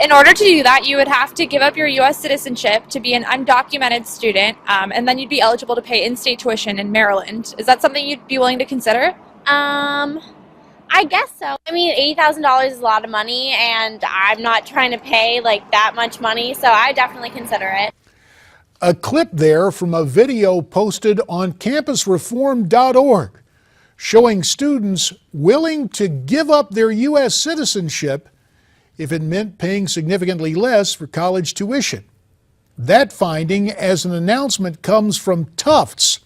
In order to do that, you would have to give up your U.S. citizenship to be an undocumented student, and then you'd be eligible to pay in-state tuition in Maryland. Is that something you'd be willing to consider? I guess so. I mean, $80,000 is a lot of money, and I'm not trying to pay like that much money, so I definitely consider it. A clip there from a video posted on campusreform.org showing students willing to give up their U.S. citizenship if it meant paying significantly less for college tuition. That finding, as an announcement, comes from Tufts,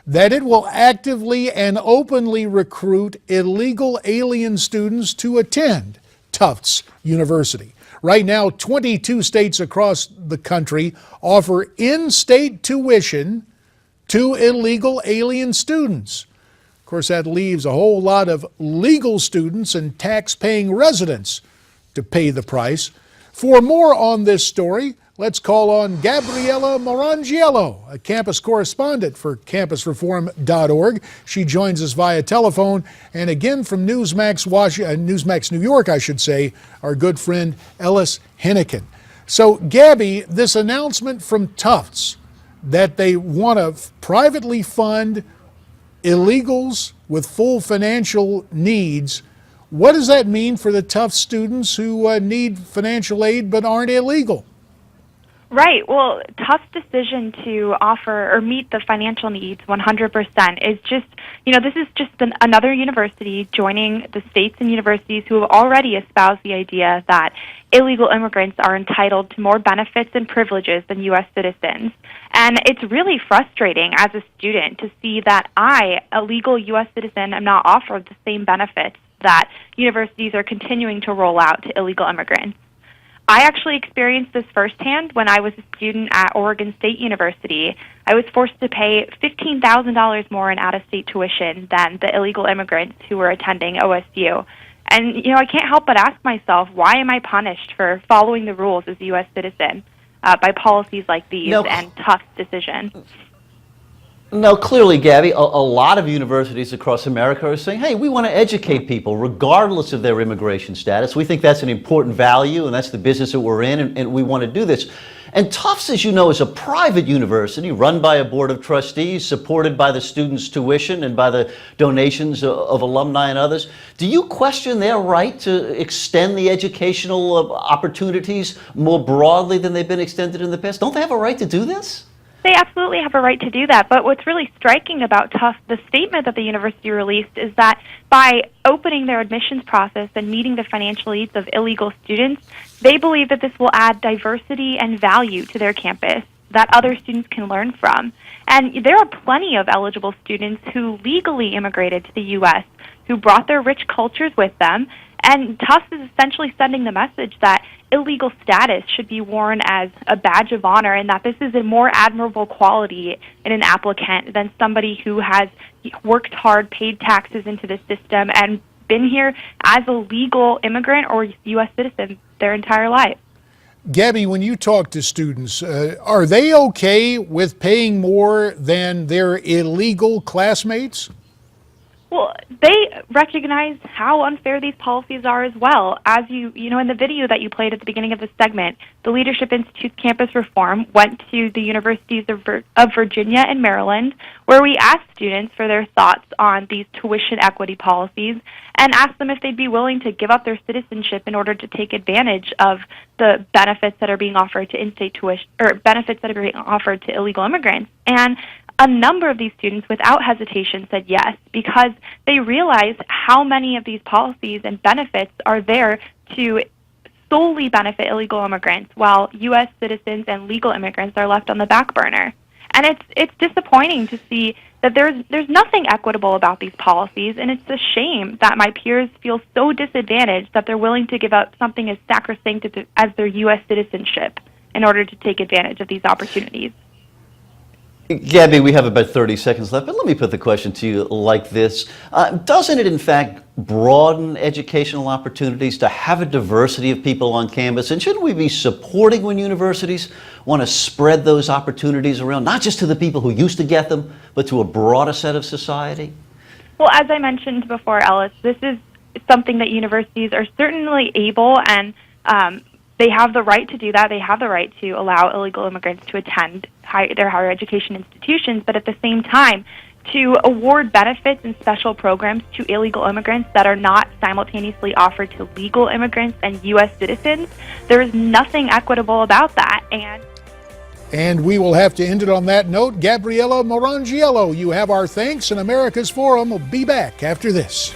that it will actively and openly recruit illegal alien students to attend Tufts University. Right now, 22 states across the country offer in-state tuition to illegal alien students. Of course, that leaves a whole lot of legal students and tax-paying residents to pay the price. For more on this story, let's call on Gabriella Morrongiello, a campus correspondent for campusreform.org. She joins us via telephone. And again from Newsmax New York, I should say, our good friend Ellis Hennigan. So, Gabby, this announcement from Tufts that they want to privately fund illegals with full financial needs, what does that mean for the Tufts students who need financial aid but aren't illegal? Right. Well, Tufts' decision to offer or meet the financial needs 100% is just, this is just another university joining the states and universities who have already espoused the idea that illegal immigrants are entitled to more benefits and privileges than U.S. citizens. And it's really frustrating as a student to see that I, a legal U.S. citizen, am not offered the same benefits that universities are continuing to roll out to illegal immigrants. I actually experienced this firsthand when I was a student at Oregon State University. I was forced to pay $15,000 more in out-of-state tuition than the illegal immigrants who were attending OSU. And, I can't help but ask myself, why am I punished for following the rules as a U.S. citizen by policies like these and Tufts' decision? No, clearly, Gabby, a lot of universities across America are saying, hey, we want to educate people regardless of their immigration status. We think that's an important value, and that's the business that we're in, and we want to do this. And Tufts, as you know, is a private university run by a board of trustees, supported by the students' tuition and by the donations of alumni and others. Do you question their right to extend the educational opportunities more broadly than they've been extended in the past? Don't they have a right to do this? They absolutely have a right to do that, but what's really striking about Tufts, the statement that the university released, is that by opening their admissions process and meeting the financial needs of illegal students, they believe that this will add diversity and value to their campus that other students can learn from. And there are plenty of eligible students who legally immigrated to the U.S., who brought their rich cultures with them, and Tufts is essentially sending the message that illegal status should be worn as a badge of honor, and that this is a more admirable quality in an applicant than somebody who has worked hard, paid taxes into the system, and been here as a legal immigrant or U.S. citizen their entire life. Gabby, when you talk to students, are they okay with paying more than their illegal classmates? Well, they recognize how unfair these policies are as well. As you know, in the video that you played at the beginning of this segment, the Leadership Institute's campus reform went to the universities of Virginia and Maryland, where we asked students for their thoughts on these tuition equity policies and asked them if they'd be willing to give up their citizenship in order to take advantage of the benefits that are being offered to in-state tuition, or benefits that are being offered to illegal immigrants. And a number of these students, without hesitation, said yes, because they realize how many of these policies and benefits are there to solely benefit illegal immigrants, while U.S. citizens and legal immigrants are left on the back burner. And it's disappointing to see that there's nothing equitable about these policies, and it's a shame that my peers feel so disadvantaged that they're willing to give up something as sacrosanct as their U.S. citizenship in order to take advantage of these opportunities. Gabby, we have about 30 seconds left, but let me put the question to you like this. Doesn't it, in fact, broaden educational opportunities to have a diversity of people on campus? And shouldn't we be supporting when universities want to spread those opportunities around, not just to the people who used to get them, but to a broader set of society? Well, as I mentioned before, Ellis, this is something that universities are certainly able and They have the right to do that. They have the right to allow illegal immigrants to attend their higher education institutions, but at the same time, to award benefits and special programs to illegal immigrants that are not simultaneously offered to legal immigrants and U.S. citizens, there is nothing equitable about that. And we will have to end it on that note. Gabriella Morrongiello, you have our thanks, and America's Forum will be back after this.